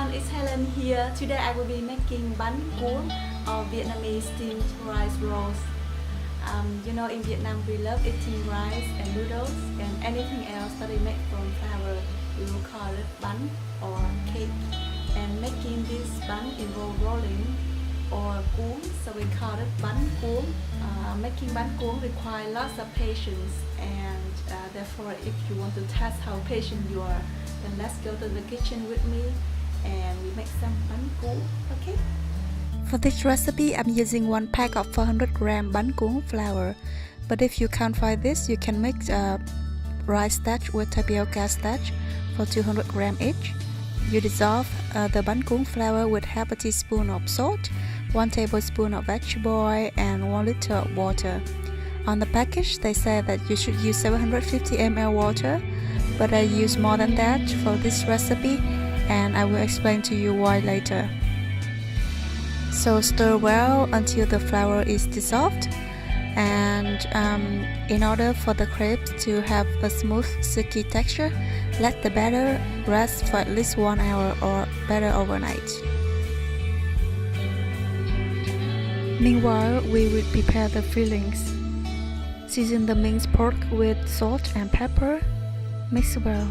everyone, it's Helen here. Today I will be making bánh cuốn or Vietnamese steamed rice rolls. In Vietnam we love eating rice and noodles and anything else that is made from flour. We will call it bánh or cake. And making this bánh involves rolling or cuốn, so we call it bánh cuốn. Making bánh cuốn requires lots of patience, and therefore if you want to test how patient you are, then let's go to the kitchen with me and we make some bánh cuốn, okay? For this recipe, I'm using one pack of 400 gram bánh cuốn flour. But if you can't find this, you can mix rice starch with tapioca starch for 200 gram each. You dissolve the bánh cuốn flour with half a teaspoon of salt, 1 tablespoon of vegetable oil, and 1 liter of water. On the package, they say that you should use 750 ml water, but I use more than that for this recipe, and I will explain to you why later. So stir well until the flour is dissolved, and in order for the crepes to have a smooth, silky texture, let the batter rest for at least 1 hour or better overnight. Meanwhile, we will prepare the fillings. Season the minced pork with salt and pepper. Mix well.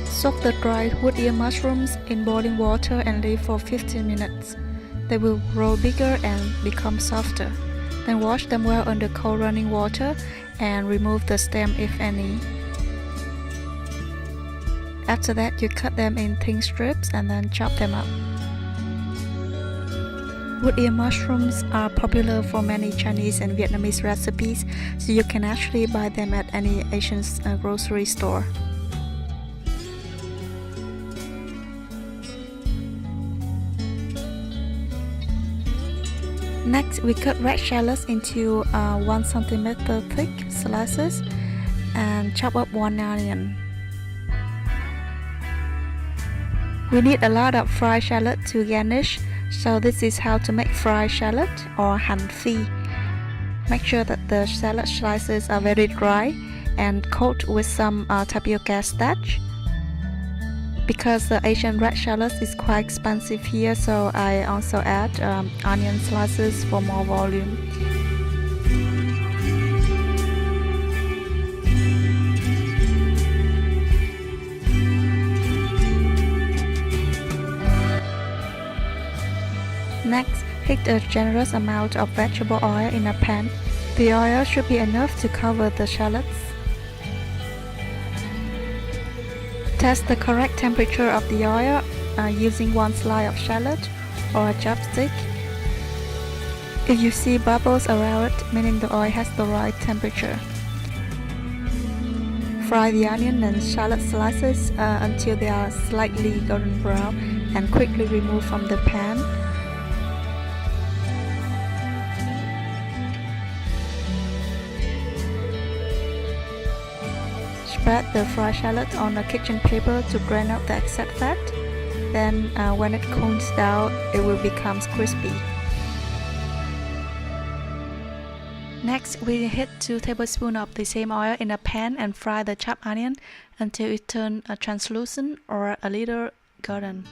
Soak the dried wood ear mushrooms in boiling water and leave for 15 minutes. They will grow bigger and become softer. Then wash them well under cold running water and remove the stem if any. After that, you cut them in thin strips and then chop them up. Wood ear mushrooms are popular for many Chinese and Vietnamese recipes, so you can actually buy them at any Asian grocery store. Next, we cut red shallots into 1 cm thick slices and chop up 1 onion. We need a lot of fried shallot to garnish, so this is how to make fried shallot or hành phi. Make sure that the shallot slices are very dry and coat with some tapioca starch. Because the Asian red shallot is quite expensive here, so I also add onion slices for more volume. Next, heat a generous amount of vegetable oil in a pan. The oil should be enough to cover the shallots. Test the correct temperature of the oil using 1 slice of shallot or a chopstick. If you see bubbles around it, meaning the oil has the right temperature. Fry the onion and shallot slices until they are slightly golden brown and quickly remove from the pan. Spread the fried shallot on a kitchen paper to drain out the excess fat. Then when it cools down, it will become crispy. Next, we heat 2 tablespoons of the same oil in a pan and fry the chopped onion until it turns translucent or a little golden.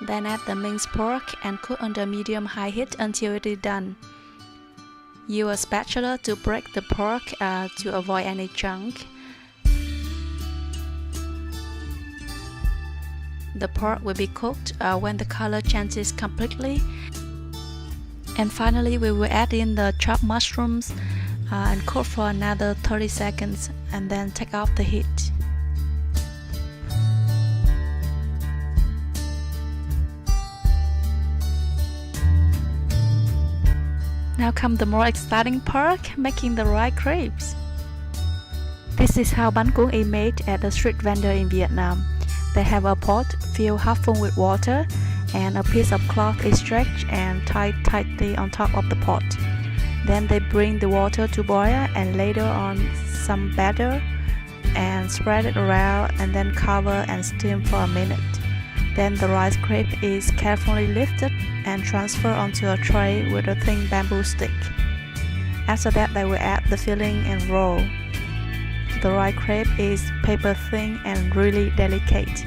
Then add the minced pork and cook under medium-high heat until it is done. Use a spatula to break the pork to avoid any chunk. The pork will be cooked when the color changes completely. And finally, we will add in the chopped mushrooms and cook for another 30 seconds and then take off the heat. Now comes the more exciting part, making the right crepes. This is how bánh cuốn is made at a street vendor in Vietnam. They have a pot filled half full with water, and a piece of cloth is stretched and tied tightly on top of the pot. Then they bring the water to boil and later on some batter and spread it around and then cover and steam for a minute. Then the rice crepe is carefully lifted and transferred onto a tray with a thin bamboo stick. After that, they will add the filling and roll. The rice crepe is paper thin and really delicate.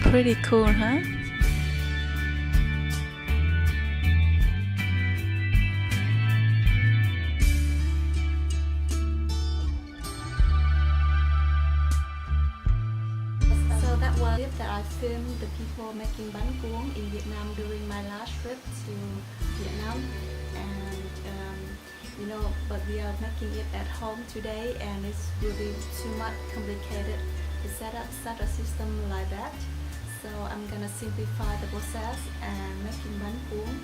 Pretty cool, huh? So that was it that I filmed the people making bánh cuốn in Vietnam during my last trip to Vietnam. And but we are making it at home today, and it will be too much complicated to set up such a system like that. So I'm gonna simplify the process and making bánh cuốn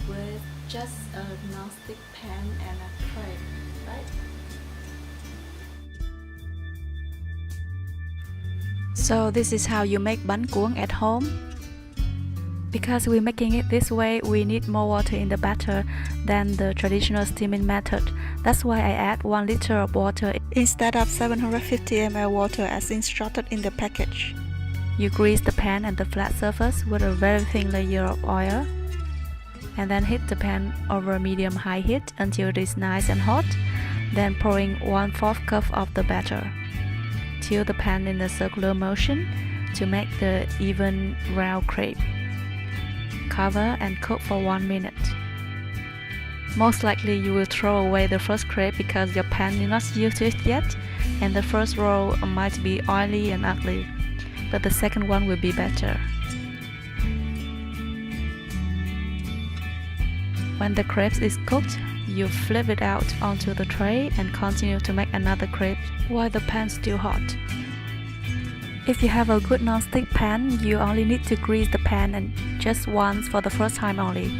with just a non-stick pan and a tray, right? So this is how you make bánh cuốn at home. Because we're making it this way, we need more water in the batter than the traditional steaming method. That's why I add 1 liter of water instead of 750 ml water as instructed in the package. You grease the pan and the flat surface with a very thin layer of oil, and then heat the pan over medium-high heat until it is nice and hot, then pouring 1/4 cup of the batter. Tilt the pan in a circular motion to make the even round crepe. Cover and cook for 1 minute. Most likely you will throw away the first crepe because your pan is not used to it yet, and the first roll might be oily and ugly, but the second one will be better. When the crepe is cooked, you flip it out onto the tray and continue to make another crepe while the pan is still hot. If you have a good non-stick pan, you only need to grease the pan and just once for the first time only.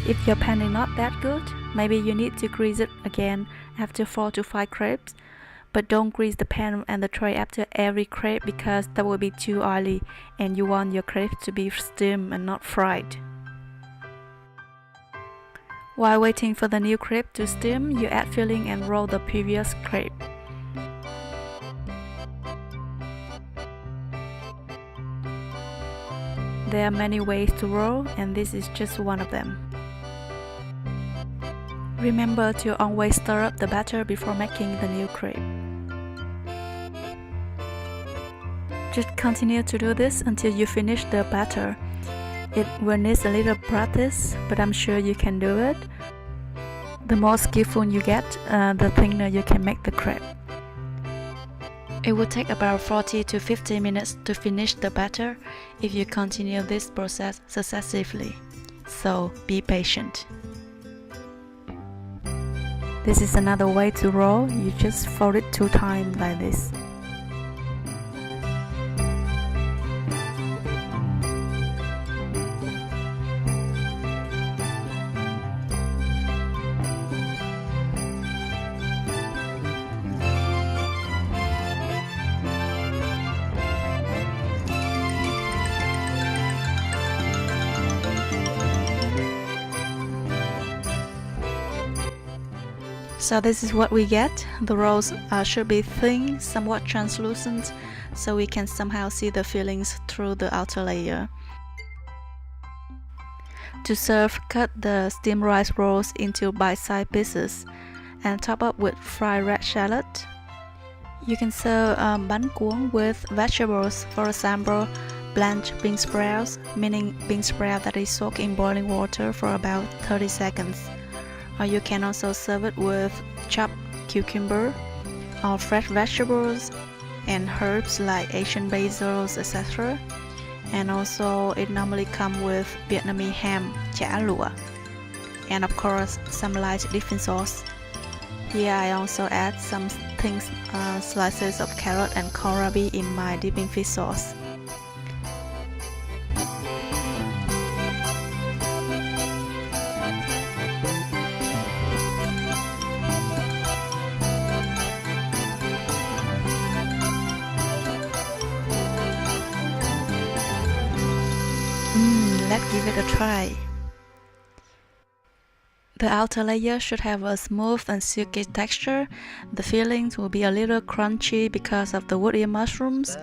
If your pan is not that good, maybe you need to grease it again after 4 to 5 crepes. But don't grease the pan and the tray after every crepe because that will be too oily and you want your crepe to be steamed and not fried. While waiting for the new crepe to steam, you add filling and roll the previous crepe. There are many ways to roll, and this is just one of them. Remember to always stir up the batter before making the new crepe. Just continue to do this until you finish the batter. It will need a little practice, but I'm sure you can do it. The more skillful you get, the thinner you can make the crepe. It will take about 40 to 50 minutes to finish the batter if you continue this process successively. So be patient. This is another way to roll. You just fold it 2 times like this. So this is what we get. The rolls should be thin, somewhat translucent, so we can somehow see the fillings through the outer layer. To serve, cut the steamed rice rolls into bite-sized pieces and top up with fried red shallot. You can serve bánh cuốn with vegetables, for example, blanched bean sprouts, meaning bean sprout that is soaked in boiling water for about 30 seconds. Or you can also serve it with chopped cucumber or fresh vegetables and herbs like Asian basils, etc. And also it normally comes with Vietnamese ham, chả lụa, and of course some light dipping sauce. Here I also add some thin slices of carrot and kohlrabi in my dipping fish sauce. Let's give it a try. The outer layer should have a smooth and silky texture. The fillings will be a little crunchy because of the woody mushrooms.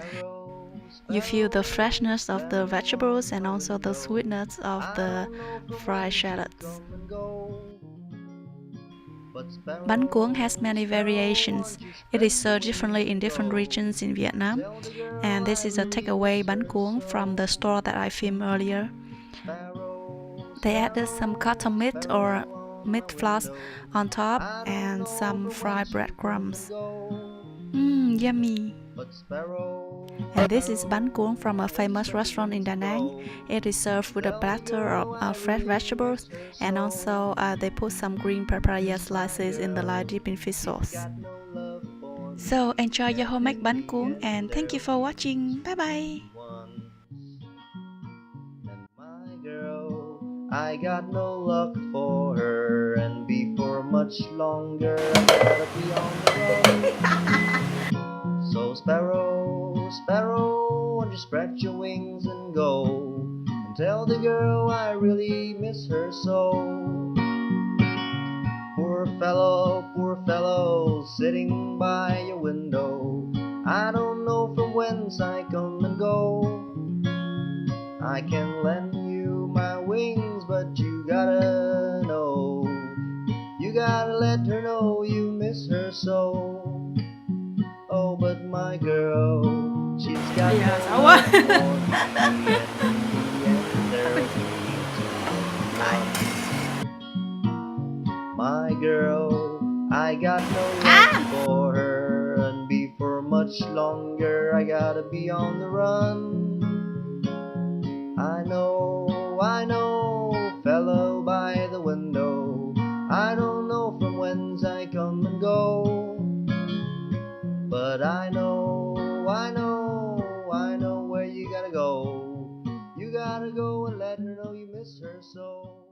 You feel the freshness of the vegetables and also the sweetness of the fried shallots. Bánh cuốn has many variations. It is served differently in different regions in Vietnam. And this is a takeaway bánh cuốn from the store that I filmed earlier. They added some cotton meat or meat floss on top and some fried breadcrumbs. Yummy! And this is bánh cuốn from a famous restaurant in Da Nang. It is served with a platter of fresh vegetables, and also they put some green papaya slices in the light dip in fish sauce. So enjoy your homemade bánh cuốn and thank you for watching. Bye bye! I got no luck for her, and before much longer I gotta be on the run. So sparrow, sparrow, won't you spread your wings and go and tell the girl I really miss her so. Poor fellow, sitting by your window, I don't know from whence I come and go. I can lend you my wings, but you gotta know, you gotta let her know you miss her so. Oh, but my girl, she's got no love for me, and there's my girl, I got no love for her, and before much longer I gotta be on the run. I know, fellow by the window, I don't know from whence I come and go, but I know where you gotta go. You gotta go and let her know you miss her so.